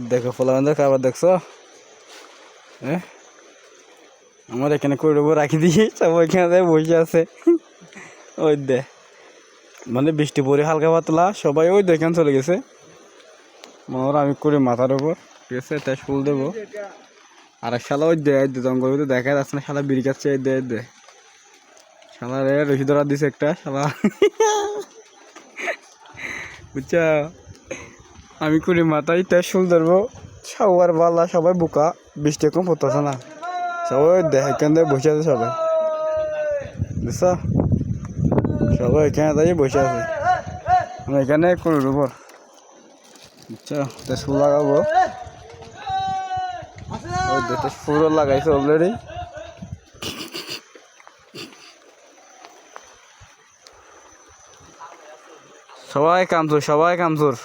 দেখো ফলাবান্ধব খাবার দেখছো হ্যাঁ আমার এখানে কইরবো রাখি দিয়ে সবাই এখানে বসে আছে ওই দে মানে বৃষ্টি পরে হালকা পাতলা সবাই ওই দেখেন চলে গেছে মনে আমি করি মাথার উপর ঠিক আছে তাই ফুল দেবো আর এক শালা ওই দেয় জঙ্গল দেখা যাচ্ছে না শালা বিড়ি কাছে দে শালা রে রশি ধরা দিছে একটা শালা বুঝছা আমি করি মাথায় তাই ফুল ধরবো সবার বালা সবাই বোকা বৃষ্টি কম পড়তেছে না সবাই দেখে কেন বসে আছে সবাই বুঝছ সবাই এখানে দাঁড়িয়ে বসে আছে আমি এখানে করির উপর বুঝছো তাই ফুল লাগাবো ওই দেখতে ফুলও লাগাইছে অলরেডি সবাই কামচোর